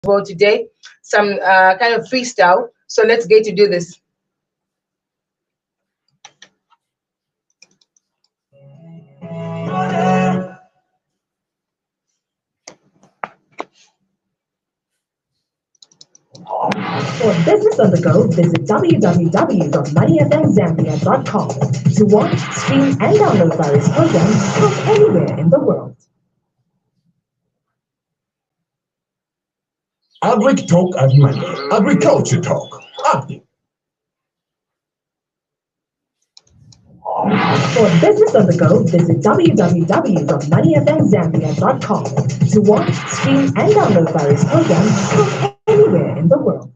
well today, some kind of freestyle. So let's get to do this. For business on the go, visit www.moneyfmzambia.com to watch, stream, and download various programs from anywhere in the world. Agric Talk and Money. Agriculture Talk. Agri. For business on the go, visit www.moneyfmzambia.com to watch, stream, and download various programs from anywhere in the world.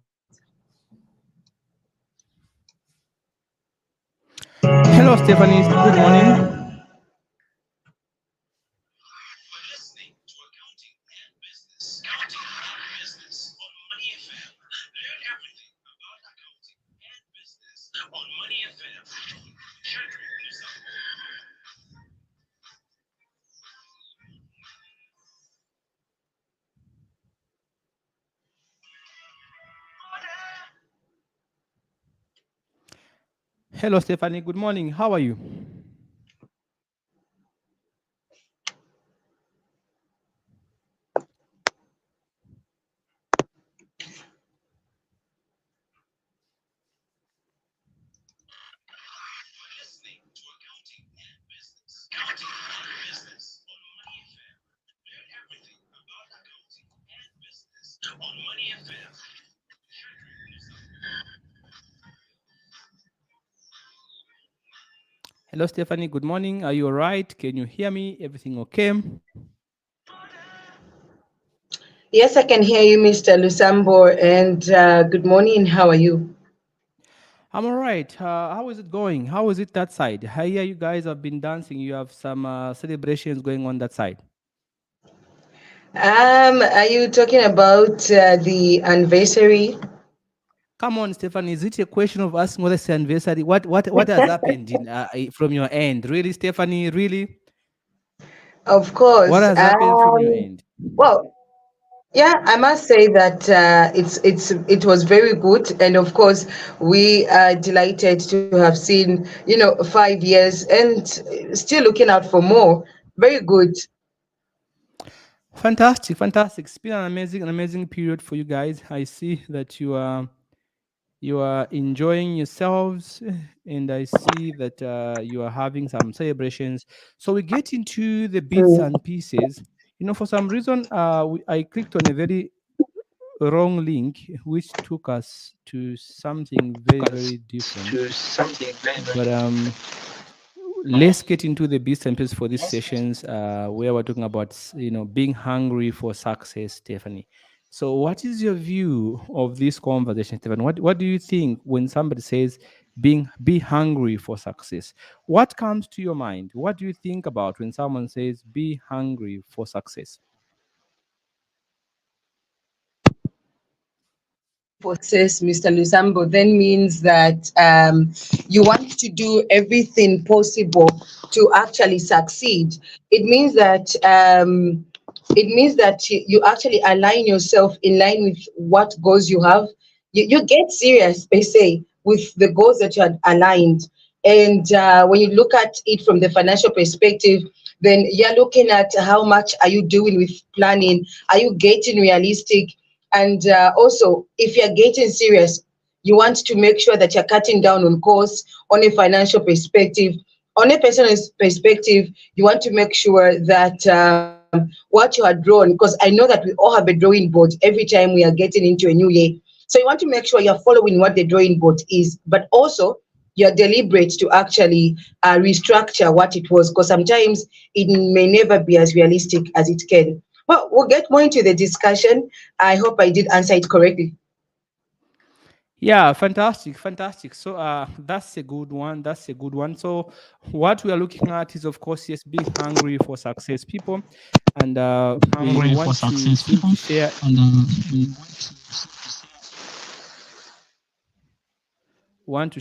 Hello, Stephanie. Good morning. Hello, Stephanie. Good morning. How are you? Hello, Stephanie. Good morning. Are you all right? Can you hear me? Everything okay? Yes, I can hear you, Mr. Lusambo, and good morning. How are you? I'm all right. How is it going? How is it that side? I hear you guys have been dancing. You have some celebrations going on that side. Are you talking about the anniversary? Come on, Stephanie. Is it a question of asking whether it's anniversary? What has happened from your end? Really, Stephanie? Really? Of What course. has happened from your end? Well, yeah, I must say that it was very good, and of course, we are delighted to have seen 5 years and still looking out for more. Very good. Fantastic, fantastic. It's been an amazing period for you guys. I see that you are enjoying yourselves, and I see that you are having some celebrations. So we get into the bits Mm. and pieces. For some reason, I clicked on a very wrong link, which took us to something very, very different. But let's get into the bits and pieces for these sessions, where we're talking about being hungry for success, Stephanie. So what is your view of this conversation, Stephanie? What do you think when somebody says be hungry for success? What comes to your mind? What do you think about when someone says be hungry for success? Process, Mr. Lusambo, then means that you want to do everything possible to actually succeed. It means that you actually align yourself in line with what goals you have. You get serious, per se, with the goals that you had aligned. And when you look at it from the financial perspective, then you're looking at how much are you doing with planning? Are you getting realistic? And also, if you're getting serious, you want to make sure that you're cutting down on costs on a financial perspective. On a personal perspective, you want to make sure that what you had drawn, because I know that we all have a drawing board every time we are getting into a new year. So you want to make sure you're following what the drawing board is, but also you're deliberate to actually restructure what it was, because sometimes it may never be as realistic as it can. Well, we'll get more into the discussion. I hope I did answer it correctly. Yeah, fantastic, fantastic. So that's a good one. That's a good one. So what we are looking at is, of course, yes, being hungry for success, people, and we want to simply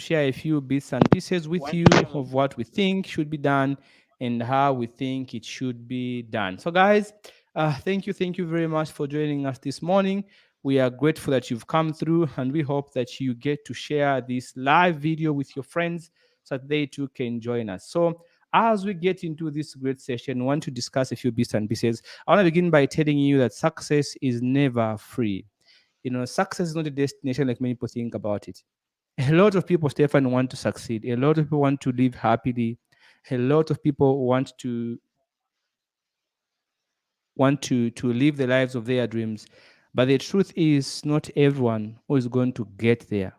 share a few bits and pieces with you of what we think should be done and how we think it should be done. So, guys, thank you very much for joining us this morning. We are grateful that you've come through, and we hope that you get to share this live video with your friends so that they too can join us. So, as we get into this great session, I want to discuss a few bits and pieces. I want to begin by telling you that success is never free. Success is not a destination like many people think about it. A lot of people, Stefan, want to succeed. A lot of people want to live happily. A lot of people want to live the lives of their dreams. But the truth is, not everyone who is going to get there.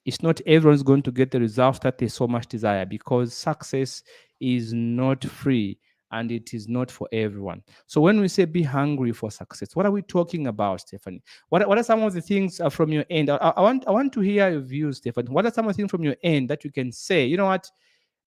It's not everyone's going to get the results that they so much desire, because success is not free and it is not for everyone. So when we say be hungry for success, what are we talking about, Stephanie? What are some of the things from your end? I want to hear your views, Stephanie. What are some of the things from your end that you can say, you know what?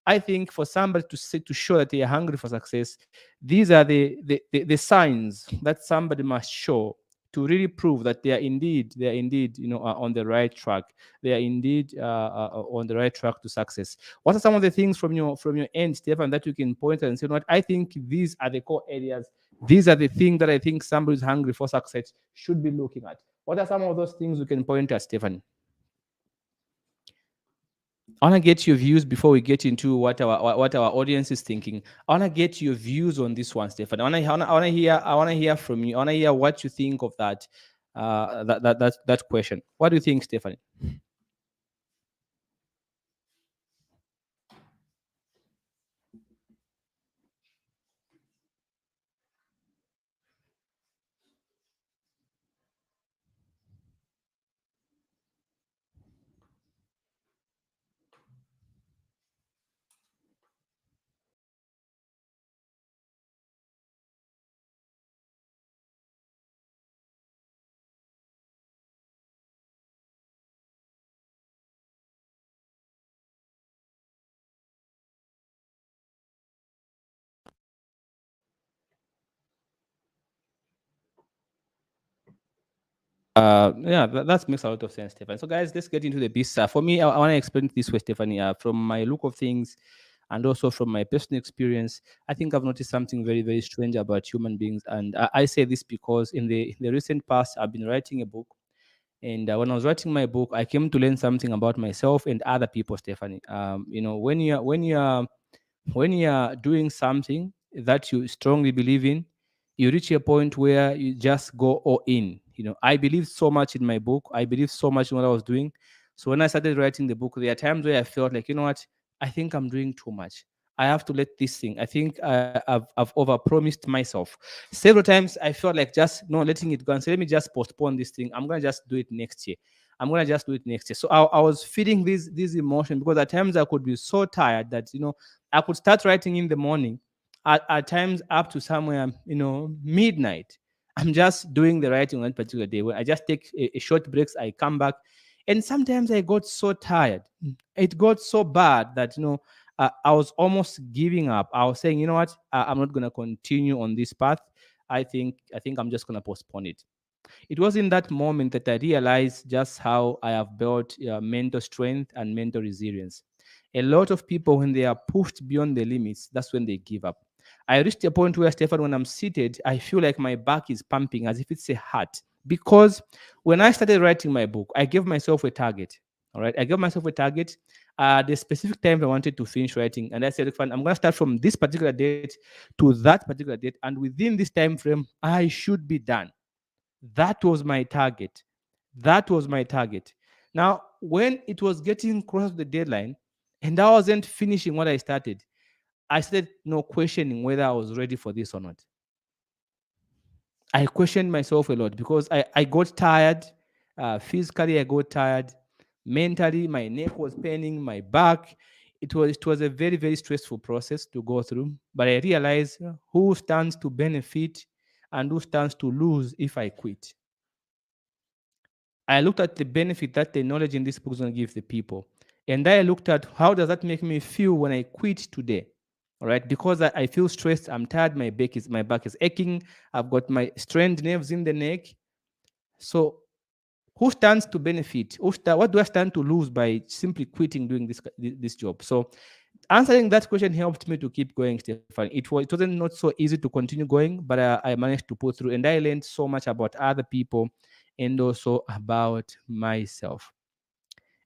I think for somebody to say, to show that they are hungry for success, these are the signs that somebody must show to really prove that they are indeed on the right track. They are indeed on the right track to success. What are some of the things from your end, Stefan, that you can point at and say, you know what, I think these are the core areas. These are the things that I think somebody who's hungry for success should be looking at. What are some of those things you can point at, Stefan? I want to get your views before we get into what our audience is thinking. I want to get your views on this one, Stefan. I want to hear from you. I want to hear what you think of that question. What do you think, Stefan? Yeah, that makes a lot of sense, Stefan. So, guys, let's get into the beast. For me, I want to explain it this way, Stephanie. From my look of things, and also from my personal experience, I think I've noticed something very, very strange about human beings. And I say this because in the recent past, I've been writing a book. And when I was writing my book, I came to learn something about myself and other people, Stephanie. When you're doing something that you strongly believe in, you reach a point where you just go all in. I believe so much in my book. I believe so much in what I was doing. So when I started writing the book, there are times where I felt like, you know what, I think I'm doing too much. I have to let this thing. I think I've overpromised myself. Several times I felt like just not letting it go and say, let me just postpone this thing. I'm gonna just do it next year. I'm gonna just do it next year. So I was feeding this emotion, because at times I could be so tired that I could start writing in the morning, at times up to somewhere, midnight. I'm just doing the writing on that particular day. Where I just take a short breaks, I come back, and sometimes I got so tired. It got so bad that I was almost giving up. I was saying, you know what, I'm not gonna continue on this path. I think I'm just gonna postpone it. It was in that moment that I realized just how I have built mental strength and mental resilience. A lot of people, when they are pushed beyond the limits, that's when they give up. I reached a point where, Stefan, when I'm seated, I feel like my back is pumping as if it's a heart. Because when I started writing my book, I gave myself a target. All right. I gave myself a target, the specific time I wanted to finish writing. And I said, fine, I'm going to start from this particular date to that particular date. And within this time frame, I should be done. That was my target. That was my target. Now, when it was getting close to the deadline and I wasn't finishing what I started, I started questioning whether I was ready for this or not. I questioned myself a lot because I got tired. Physically, I got tired. Mentally, my neck was paining, my back. It was a very, very stressful process to go through. But I realized who stands to benefit and who stands to lose if I quit. I looked at the benefit that the knowledge in this book is going to give the people. And I looked at how does that make me feel when I quit today? All right, because I feel stressed, I'm tired, my back is aching, I've got my strained nerves in the neck. So who stands to benefit? What do I stand to lose by simply quitting doing this job? So answering that question helped me to keep going, Stefan. It wasn't not so easy to continue going, but I managed to pull through, and I learned so much about other people and also about myself.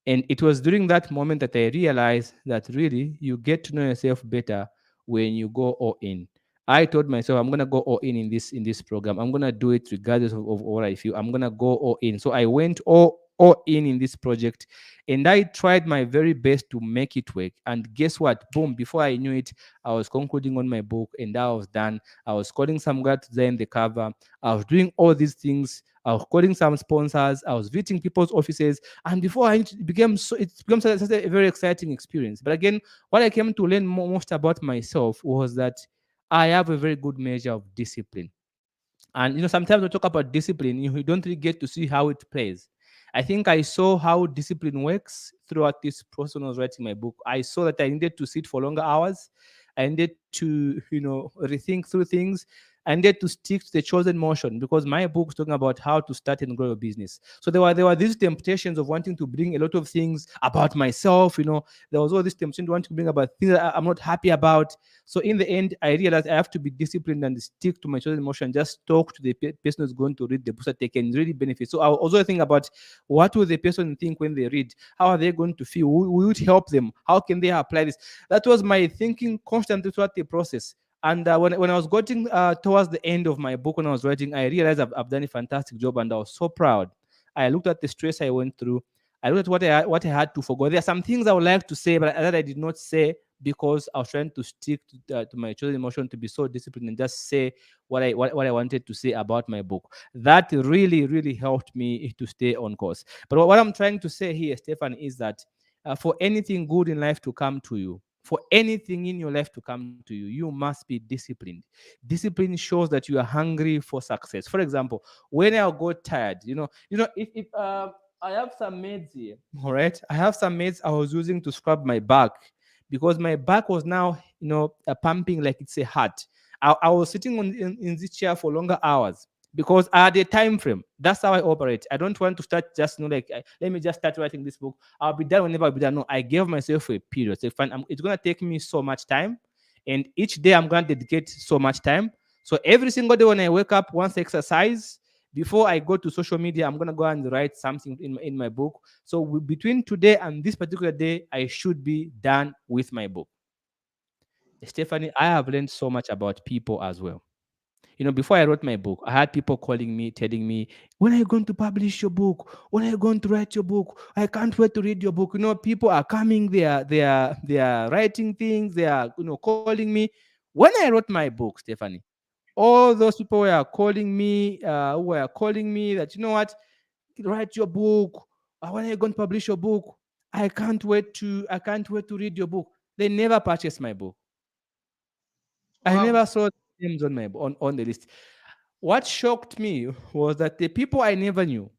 And it was during that moment that I realized that really you get to know yourself better when you go all in. I told myself I'm gonna go all in this program. I'm gonna do it regardless of what I feel. I'm gonna go all in. So I went all in this project, and I tried my very best to make it work. And guess what? Boom! Before I knew it, I was concluding on my book, and that was done. I was calling some guy to design the cover. I was doing all these things. I was calling some sponsors. I was visiting people's offices, and before it became such a very exciting experience. But again, what I came to learn most about myself was that I have a very good measure of discipline. And sometimes we talk about discipline, you don't really get to see how it plays. I think I saw how discipline works throughout this process when I was writing my book. I saw that I needed to sit for longer hours. I needed to, rethink through things. I needed to stick to the chosen motion because my book is talking about how to start and grow a business. So there were these temptations of wanting to bring a lot of things about myself. There was all this temptation to want to bring about things that I'm not happy about. So in the end, I realized I have to be disciplined and stick to my chosen motion. Just talk to the person who's going to read the book that they can really benefit. So I also think about what will the person think when they read? How are they going to feel? Will it help them? How can they apply this? That was my thinking constantly throughout the process. And when I was getting towards the end of my book, when I was writing, I realized I've done a fantastic job, and I was so proud. I looked at the stress I went through. I looked at what I had to forgo. There are some things I would like to say, but that I did not say because I was trying to stick to my chosen emotion, to be so disciplined and just say what I wanted to say about my book. That really, really helped me to stay on course. But what I'm trying to say here, Stefan, is that for anything good in life to come to you, for anything in your life to come to you, you must be disciplined. Discipline shows that you are hungry for success. For example, when I got tired, if I have some meds here, all right, I have some meds I was using to scrub my back because my back was now, pumping like it's a heart. I was sitting in this chair for longer hours because I had a time frame. That's how I operate. I don't want to start just, let me just start writing this book. I'll be done whenever I'll be done. No, I gave myself a period. So fine, it's going to take me so much time. And each day I'm going to dedicate so much time. So every single day when I wake up, once I exercise, before I go to social media, I'm going to go and write something in my book. So between today and this particular day, I should be done with my book. Stephanie, I have learned so much about people as well. Before I wrote my book, I had people calling me, telling me, when are you going to publish your book? When are you going to write your book? I can't wait to read your book. People are coming, they are writing things, they are, calling me. When I wrote my book, Stephanie, all those people were calling me that, write your book. When are you going to publish your book? I can't wait to read your book. They never purchased my book. I Wow. never saw names on the list. What shocked me was that the people I never knew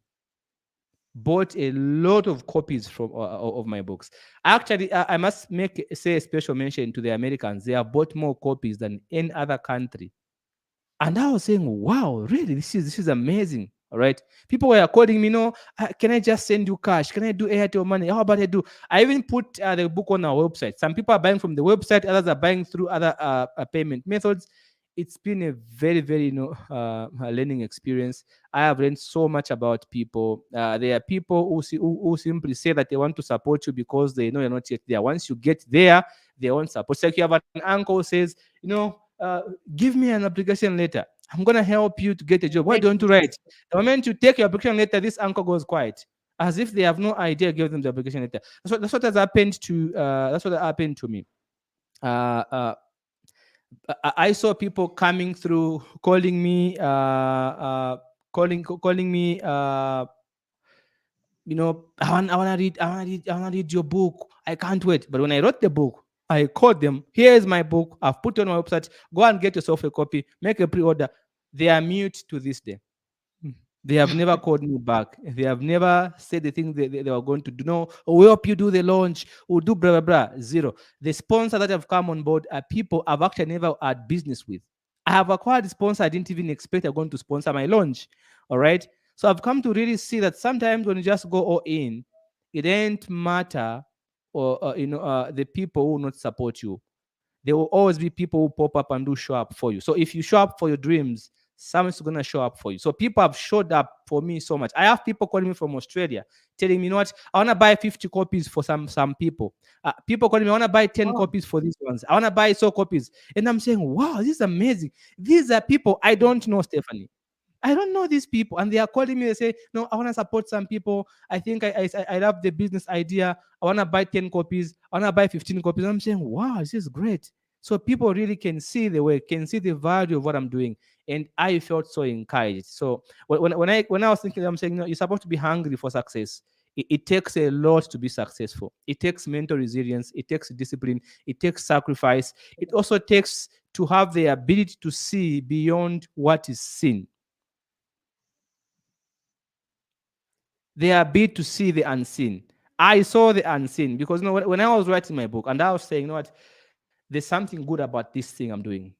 bought a lot of copies of my books. Actually, I must say a special mention to the Americans. They have bought more copies than any other country. And I was saying, wow, really, this is amazing. All right. People were calling me, can I just send you cash? Can I do Airtel money? How about I do? I even put the book on our website. Some people are buying from the website, others are buying through other payment methods. It's been a very, very, learning experience. I have learned so much about people. There are people who simply say that they want to support you because they know you're not yet there. Once you get there, they won't support. It's like you have an uncle who says, give me an application letter. I'm going to help you to get a job. Why don't you write? The moment you take your application letter, this uncle goes quiet, as if they have no idea. Give them the application letter. That's what has happened to. That's what happened to me. I saw people coming through, calling me, calling me. I want to read your book. I can't wait. But when I wrote the book, I called them. Here is my book. I've put it on my website. Go and get yourself a copy. Make a pre-order. They are mute to this day. They have never called me back. They have never said the thing they were going to do. No, we'll help you do the launch. We'll do blah, blah, blah. Zero. The sponsors that have come on board are people I've actually never had business with. I have acquired sponsors I didn't even expect are going to sponsor my launch. All right. So I've come to really see that sometimes when you just go all in, it ain't matter or the people who will not support you. There will always be people who pop up and do show up for you. So if you show up for your dreams, someone's going to show up for you. So people have showed up for me so much. I have people calling me from Australia telling me, you know what, I want to buy 50 copies for some people. People calling me, I want to buy 10 copies for these ones. I want to buy so copies. And I'm saying, wow, this is amazing. These are people I don't know, Stephanie. I don't know these people, and they are calling me. They say, "No, I want to support some people. I think I love the business idea. I want to buy 10 copies. I want to buy 15 copies." I'm saying, "Wow, this is great." So people really can see the way, can see the value of what I'm doing, and I felt so encouraged. So when I was thinking, I'm saying, no, you're supposed to be hungry for success. It takes a lot to be successful. It takes mental resilience. It takes discipline. It takes sacrifice. It also takes to have the ability to see beyond what is seen. The ability to see the unseen. I saw the unseen because, you know, when I was writing my book and I was saying, you know what, there's something good about this thing I'm doing.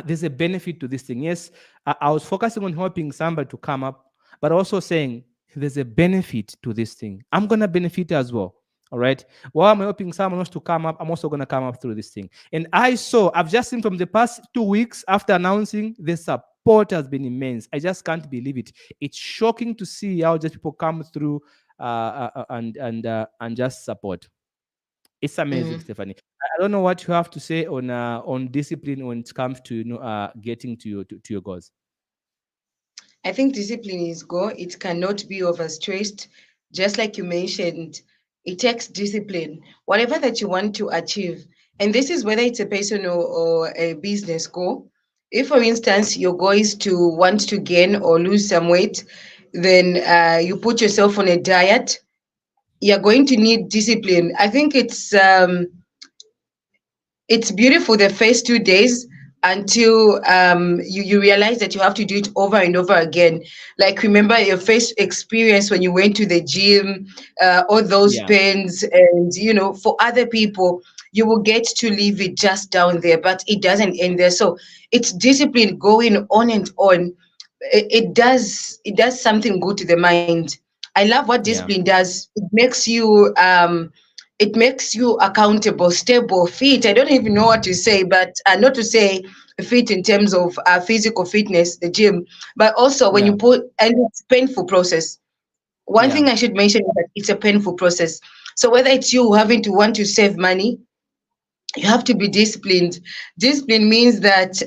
There's a benefit to this thing. Yes, I was focusing on helping somebody to come up, but also saying there's a benefit to this thing. I'm going to benefit as well. All right. While I'm helping someone else to come up, I'm also going to come up through this thing. And I've just seen from the past 2 weeks after announcing, the support has been immense. I just can't believe it. It's shocking to see how just people come through and just support. It's amazing, Stephanie. I don't know what you have to say on discipline when it comes to, you know, getting to your goals. I think discipline is go. It cannot be overstressed. Just like you mentioned, it takes discipline. Whatever that you want to achieve, and this is whether it's a personal or a business goal. If, for instance, your goal is to want to gain or lose some weight, then you put yourself on a diet. You're going to need discipline. I think it's beautiful the first 2 days until you realize that you have to do it over and over again. Like, remember your first experience when you went to the gym, all those Yeah. pains, and for other people, you will get to leave it just down there, but it doesn't end there. So it's discipline going on and on. It does something good to the mind. I love what Yeah. discipline does. It makes you accountable, stable, fit. I don't even know what to say, but not to say fit in terms of physical fitness, the gym, but also when Yeah. you put, and it's painful process. One Yeah. thing I should mention is that it's a painful process. So whether it's you having to want to save money, you have to be disciplined. Discipline means that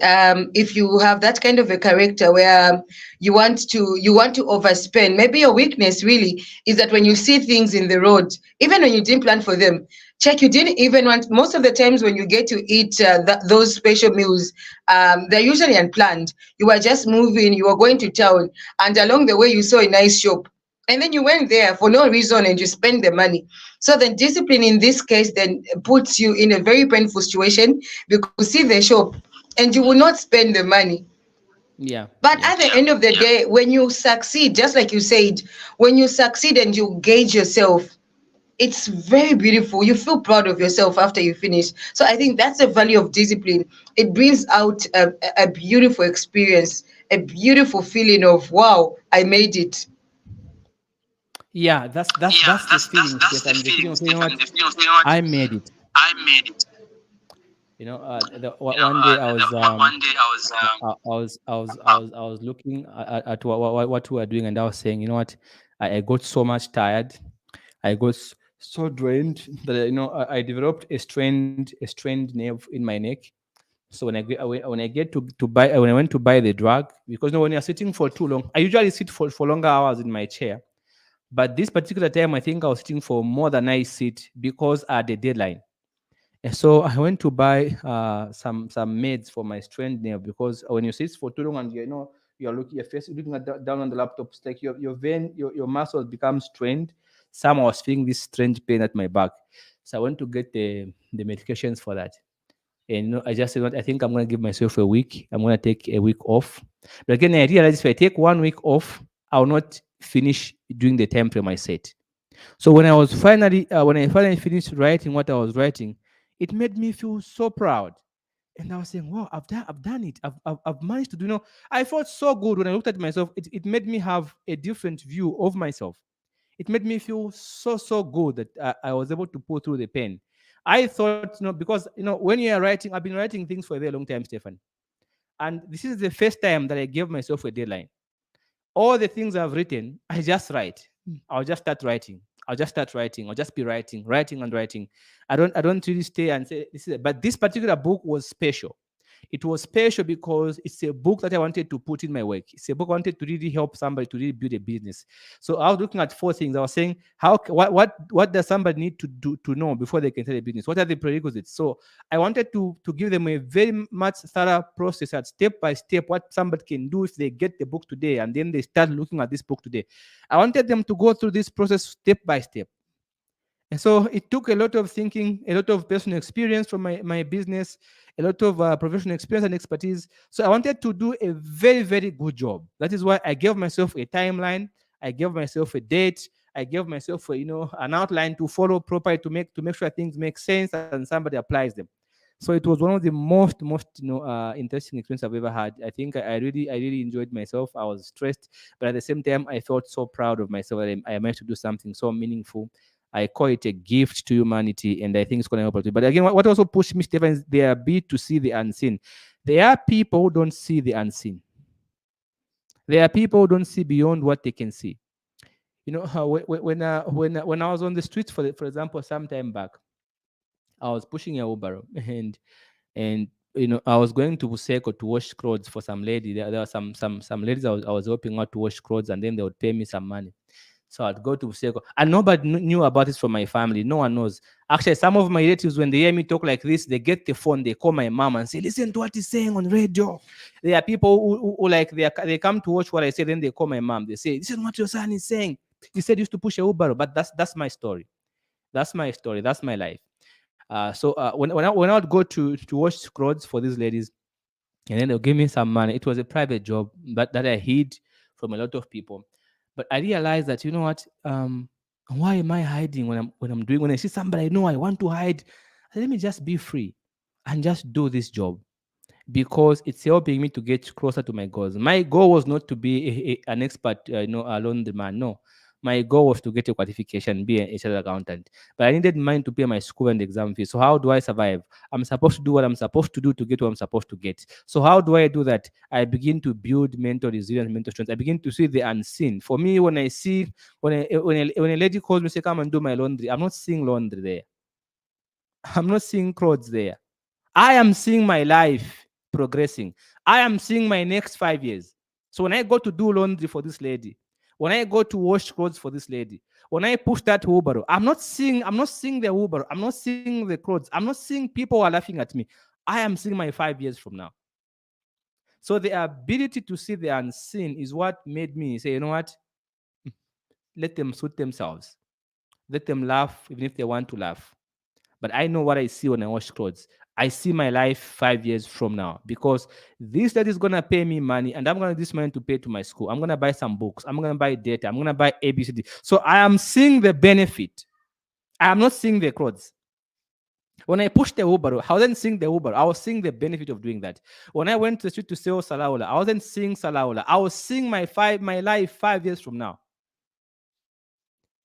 if you have that kind of a character where you want to overspend, maybe your weakness really is that when you see things in the road, even when you didn't plan for them, check, you didn't even want. Most of the times when you get to eat those special meals, they're usually unplanned. You were just moving, you were going to town, and along the way you saw a nice shop, and then you went there for no reason and you spend the money. So the discipline in this case then puts you in a very painful situation because you see the shop and you will not spend the money. Yeah. But Yeah. at the end of the day, when you succeed, just like you said, when you succeed and you gauge yourself, it's very beautiful. You feel proud of yourself after you finish. So I think that's the value of discipline. It brings out a beautiful experience, a beautiful feeling of, wow, I made it. Yeah. That's the feeling, Stephanie. The feeling of, you know what, I made it. You know, one day I was looking at what we were doing, and I was saying, you know what, I got so much tired. I got so drained that, you know, I developed a strained nerve in my neck. So when I get to buy when I went to buy the drug, because, you know, when you're sitting for too long, I usually sit for longer hours in my chair. But this particular time, I think I was sitting for more than I sit because I had a deadline. And so I went to buy some meds for my strained nerve, because when you sit for too long and, you know, you're looking your face looking down on the laptop, it's like your vein your muscles become strained. Some I was feeling this strange pain at my back. So I went to get the medications for that. And, you know, I just said, "What, I think I'm gonna give myself a week. I'm gonna take a week off." But again, I realized if I take 1 week off, I'll not finish doing the time frame I set. So when I finally finished writing what I was writing, it made me feel so proud. And I was saying, "Wow, I've done it. I've managed to do." You know, I felt so good when I looked at myself. It made me have a different view of myself. It made me feel so good that I was able to pull through the pen. I thought, you know, because, you know, when you are writing, I've been writing things for a very long time, Stefan. And this is the first time that I gave myself a deadline. All the things I've written, I just write. I'll just start writing. I'll just start writing. I'll just be writing, writing and writing. I don't really stay and say this is it. But this particular book was special. It was special because it's a book that I wanted to put in my work. It's a book I wanted to really help somebody to really build a business. So I was looking at four things. I was saying, what does somebody need to do to know before they can start a business? What are the prerequisites? So I wanted to give them a very much thorough process at step by step what somebody can do if they get the book today and then they start looking at this book today. I wanted them to go through this process step by step. And so it took a lot of thinking, a lot of personal experience from my business, a lot of professional experience and expertise. So I wanted to do a very, very good job. That is why I gave myself a timeline. I gave myself a date. I gave myself an outline to follow properly to make sure things make sense and somebody applies them. So it was one of the most interesting experience I've ever had. I think I really enjoyed myself. I was stressed, but at the same time, I felt so proud of myself that I managed to do something so meaningful. I call it a gift to humanity, and I think it's going to help us. But again, what also pushed me, Stefan, is their ability to see the unseen. There are people who don't see the unseen. There are people who don't see beyond what they can see. When I was on the streets, for example, some time back, I was pushing a Uber, and I was going to Buseko to wash clothes for some lady. There were some ladies I was helping out to wash clothes, and then they would pay me some money. So I'd go to Buseko, and nobody knew about this from my family. No one knows. Actually, some of my relatives, when they hear me talk like this, they get the phone, they call my mom and say, "Listen to what he's saying on radio." There are people who like they come to watch what I say, then they call my mom. They say, "This is what your son is saying. He said he used to push a Uber," but that's my story. That's my story. That's my life. When I would go to wash clothes for these ladies, and then they'll give me some money. It was a private job, but that I hid from a lot of people. But I realized that what, why am I hiding when I see somebody I know I want to hide? Let me just be free and just do this job because it's helping me to get closer to my goals. My goal was not to be an expert, a laundry man. No, my goal was to get a qualification, be a chartered accountant. But I needed money to pay my school and exam fees. So how do I survive? I'm supposed to do what I'm supposed to do to get what I'm supposed to get. So how do I do that? I begin to build mental resilience, mental strength. I begin to see the unseen. For me, when a lady calls me, say, "Come and do my laundry," I'm not seeing laundry there. I'm not seeing clothes there. I am seeing my life progressing. I am seeing my next 5 years. So when I go to do laundry for this lady, when I go to wash clothes for this lady, when I push that Uber, I'm not seeing the Uber. I'm not seeing the clothes. I'm not seeing people who are laughing at me. I am seeing my 5 years from now. So the ability to see the unseen is what made me say, you know what? Let them suit themselves. Let them laugh even if they want to laugh. But I know what I see when I wash clothes. I see my life 5 years from now because this lady is gonna pay me money, and I'm gonna use this money to pay to my school. I'm gonna buy some books. I'm gonna buy data. I'm gonna buy ABCD. So I am seeing the benefit. I am not seeing the clothes. When I pushed the Uber, I wasn't seeing the Uber. I was seeing the benefit of doing that. When I went to the street to sell Salaula, I wasn't seeing Salaula. I was seeing my life 5 years from now.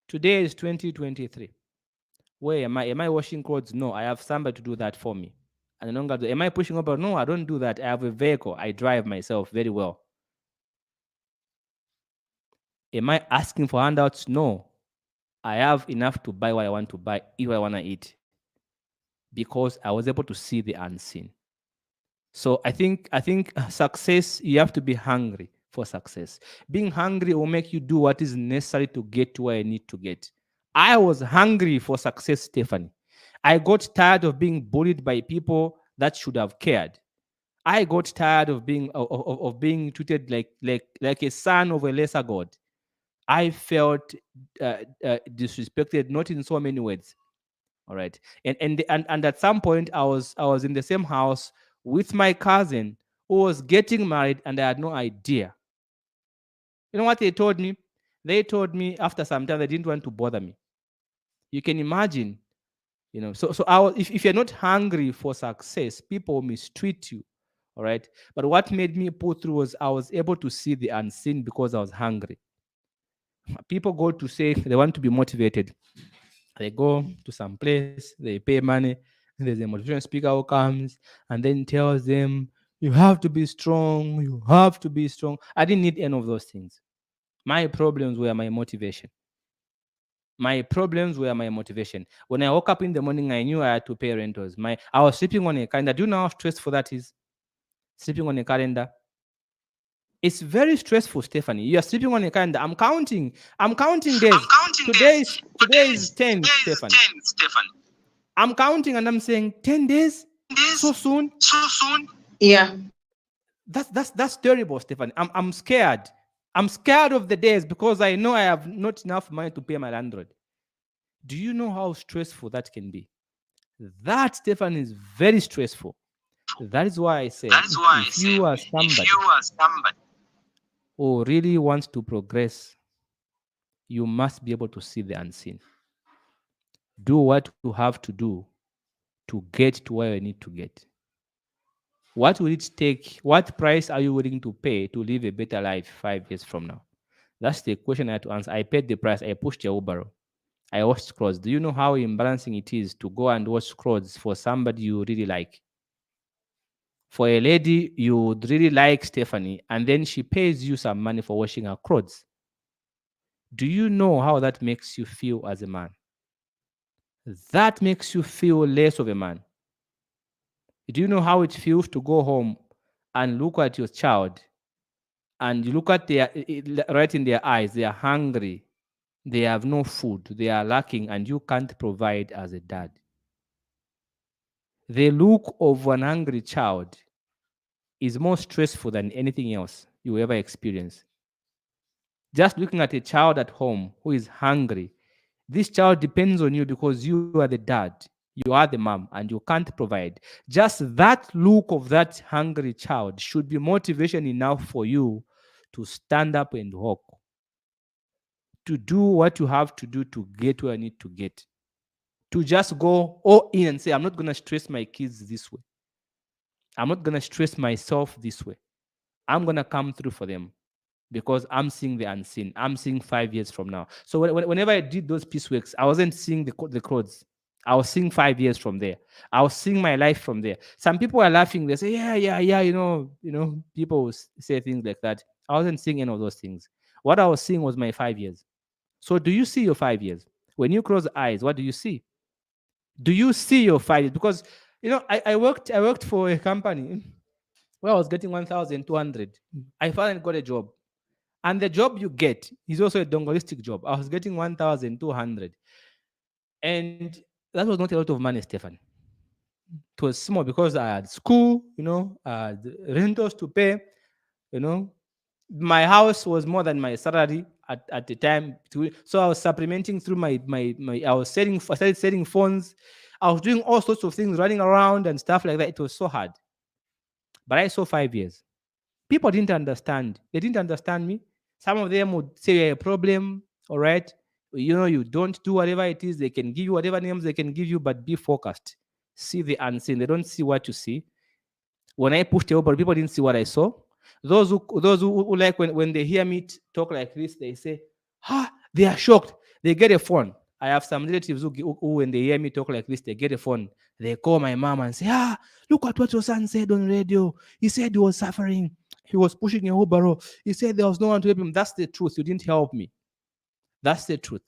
Today is 2023. Where am I? Am I washing clothes? No, I have somebody to do that for me. And no longer am I pushing Uber? No, I don't do that. I have a vehicle. I drive myself very well. Am I asking for handouts? No. I have enough to buy what I want to buy if I want to eat. Because I was able to see the unseen. So I think success, you have to be hungry for success. Being hungry will make you do what is necessary to get to where I need to get. I was hungry for success, Stephanie. I got tired of being bullied by people that should have cared. I got tired of being treated like a son of a lesser god. I felt disrespected, not in so many words. All right, and at some point, I was in the same house with my cousin who was getting married, and I had no idea. You know what they told me? They told me after some time they didn't want to bother me. You can imagine, So if you're not hungry for success, people mistreat you. All right. But what made me pull through was I was able to see the unseen because I was hungry. People go to say they want to be motivated. They go to some place, they pay money, there's a motivation speaker who comes and then tells them, You have to be strong. You have to be strong. I didn't need any of those things. My problems were my motivation. My problems were my motivation. When I woke up in the morning, I knew I had to pay rentals. I was sleeping on a calendar. Do you know how stressful that is? Sleeping on a calendar. It's very stressful, Stephanie. You are sleeping on a calendar. I'm counting. I'm counting days. Today is 10, Stephanie. I'm counting and I'm saying 10 days? So soon? Yeah. That's terrible, Stephanie. I'm scared. I'm scared of the days because I know I have not enough money to pay my landlord. Do you know how stressful that can be? That, Stephanie, is very stressful. That is why I say, if you are somebody who really wants to progress, you must be able to see the unseen. Do what you have to do to get to where you need to get. What will it take? What price are you willing to pay to live a better life 5 years from now? That's the question I had to answer. I paid the price. I pushed a wheelbarrow. I watched Scrolls. Do you know how embarrassing it is to go and watch Scrolls for somebody you really like? For a lady you would really like, Stephanie, and then she pays you some money for washing her clothes. Do you know how that makes you feel as a man? That makes you feel less of a man. Do you know how it feels to go home and look at your child and you look at their right in their eyes, they are hungry, they have no food, they are lacking, and you can't provide as a dad? The look of an hungry child is more stressful than anything else you ever experience. Just looking at a child at home who is hungry, this child depends on you because you are the dad, you are the mom, and you can't provide. Just that look of that hungry child should be motivation enough for you to stand up and walk, to do what you have to do to get where I need to get. To just go all in and say, I'm not going to stress my kids this way. I'm not going to stress myself this way. I'm going to come through for them because I'm seeing the unseen. I'm seeing 5 years from now. So whenever I did those peace works, I wasn't seeing the clothes. I was seeing 5 years from there. I was seeing my life from there. Some people are laughing. They say, yeah, you know, people say things like that. I wasn't seeing any of those things. What I was seeing was my 5 years. So do you see your 5 years? When you close eyes, what do you see? Do you see your 5 years? Because, you know, I worked for a company where I was getting 1,200. I finally got a job. And the job you get is also a dongolistic job. I was getting 1,200. And that was not a lot of money, Stefan. It was small because I had school, you know, I had rentals to pay, you know. My house was more than my salary at the time. So I was supplementing through my I started selling phones. I was doing all sorts of things, running around and stuff like that. It was so hard. But I saw 5 years. People didn't understand. They didn't understand me. Some of them would say you're a problem, all right? You know, you don't do whatever it is. They can give you whatever names they can give you, but be focused. See the unseen. They don't see what you see. When I pushed over, people didn't see what I saw. Those who like when they hear me talk like this, they say, they are shocked. They get a phone. I have some relatives who when they hear me talk like this, they get a phone. They call my mom and say, look at what your son said on radio. He said he was suffering. He was pushing a wheelbarrow. He said there was no one to help him. That's the truth. You didn't help me. That's the truth.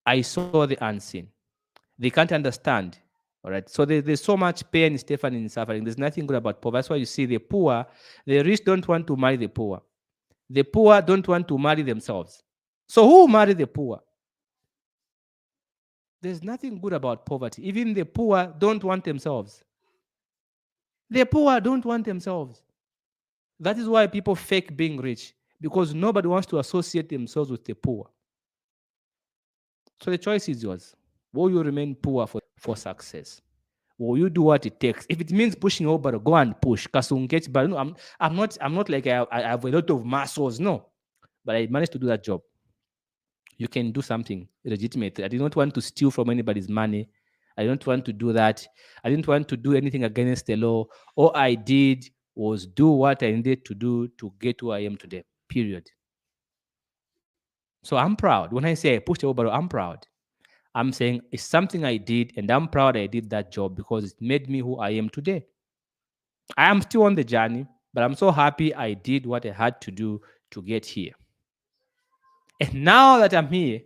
I saw the unseen. They can't understand. All right. So there's so much pain, Stefan, in suffering. There's nothing good about poor. That's why you see the poor, the rich don't want to marry the poor. The poor don't want to marry themselves. So who marry the poor? There's nothing good about poverty. Even the poor don't want themselves. The poor don't want themselves. That is why people fake being rich, because nobody wants to associate themselves with the poor. So the choice is yours. Will you remain poor for success? Will you do what it takes? If it means pushing over, go and push. But no, I'm not like I have a lot of muscles. No, but I managed to do that job. You can do something legitimate. I did not want to steal from anybody's money. I don't want to do that. I didn't want to do anything against the law. All I did was do what I needed to do to get who I am today. Period. So I'm proud. When I say I pushed over, I'm proud. I'm saying it's something I did, and I'm proud I did that job because it made me who I am today. I am still on the journey, but I'm so happy I did what I had to do to get here. And now that I'm here,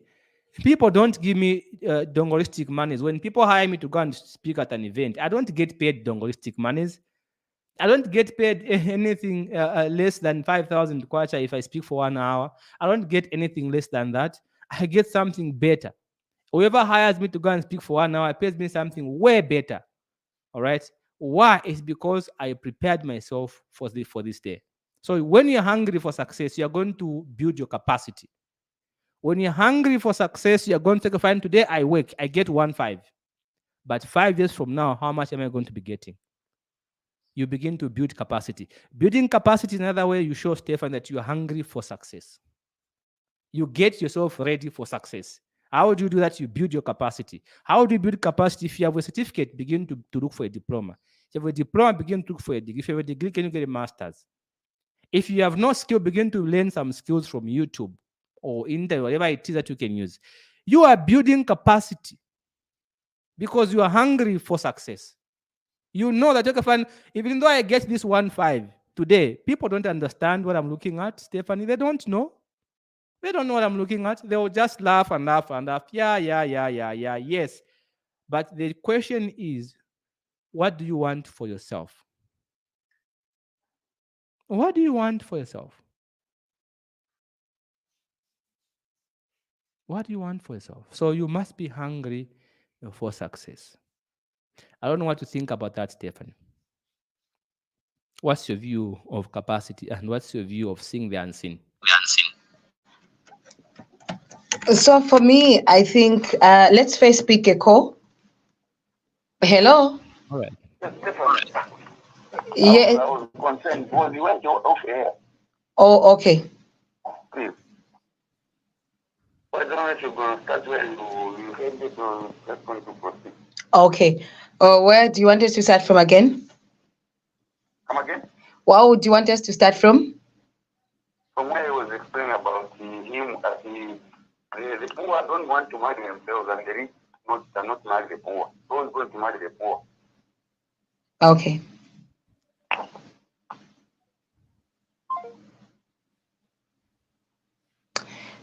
people don't give me dongoristic monies. When people hire me to go and speak at an event, I don't get paid dongoristic monies. I don't get paid anything less than 5,000 kwacha if I speak for 1 hour. I don't get anything less than that. I get something better. Whoever hires me to go and speak for 1 hour pays me something way better. All right. Why? It's because I prepared myself for this day. So when you're hungry for success, you're going to build your capacity. When you're hungry for success, you're going to take fine. Today I work, I get 1.5. But 5 years from now, how much am I going to be getting? You begin to build capacity. Building capacity is another way you show Stefan that you are hungry for success. You get yourself ready for success. How do you do that? You build your capacity. How do you build capacity? If you have a certificate, begin to look for a diploma. If you have a diploma, begin to look for a degree. If you have a degree, can you get a master's? If you have no skill, begin to learn some skills from YouTube or internet, whatever it is that you can use. You are building capacity because you are hungry for success. You know that, okay, even though I get this 1.5 today, people don't understand what I'm looking at, Stephanie. They don't know. They don't know what I'm looking at. They will just laugh and laugh and laugh. Yeah, yes. But the question is, what do you want for yourself? What do you want for yourself? What do you want for yourself? So you must be hungry for success. I don't know what to think about that, Stephen. What's your view of capacity and what's your view of seeing the unseen? So for me, I think let's first pick a call. Hello. All right. Yeah. I was concerned because you went off air. Oh, okay. Please. I don't know if you're going to start where you head it or just going to proceed. Okay. Where do you want us to start from again? Come again? What would you want us to start from? From where he was explaining about him as the poor don't want to marry themselves and the rich cannot marry the poor. Who's going to marry the poor? Okay.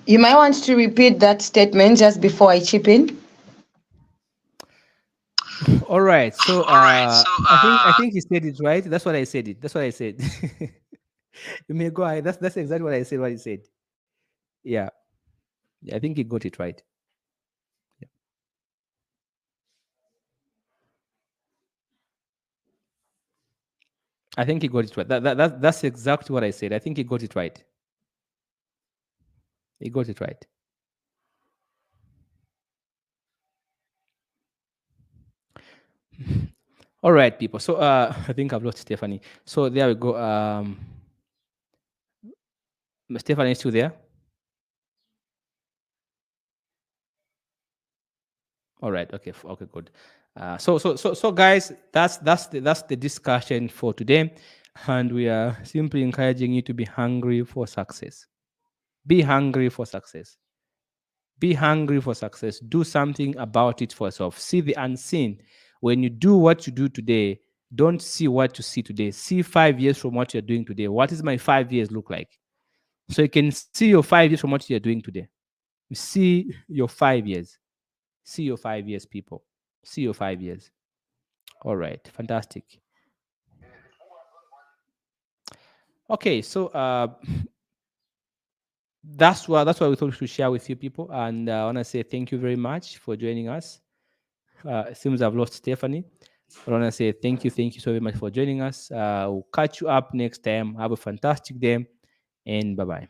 You might want to repeat that statement just before I chip in. All right. So, I think he said it right. That's what I said. That's what I said. You may go ahead. That's exactly what I said. What he said. Yeah. I think he got it right. Yeah. I think he got it right. That's exactly what I said. I think he got it right. He got it right. All right, people. So I think I've lost Stephanie. So there we go. Stephanie is still there? All right. Okay. Okay. Good. So guys, that's the discussion for today, and we are simply encouraging you to be hungry for success. Be hungry for success. Be hungry for success. Do something about it for yourself. See the unseen. When you do what you do today, don't see what you see today. See 5 years from what you're doing today. What does my 5 years look like? So you can see your 5 years from what you're doing today. You see your 5 years. See your 5 years, people. See your 5 years. All right. Fantastic. Okay. So that's what we thought to share with you people. And I want to say thank you very much for joining us. It seems I've lost Stephanie. I want to say thank you so very much for joining us. We'll catch you up next time. Have a fantastic day and bye-bye.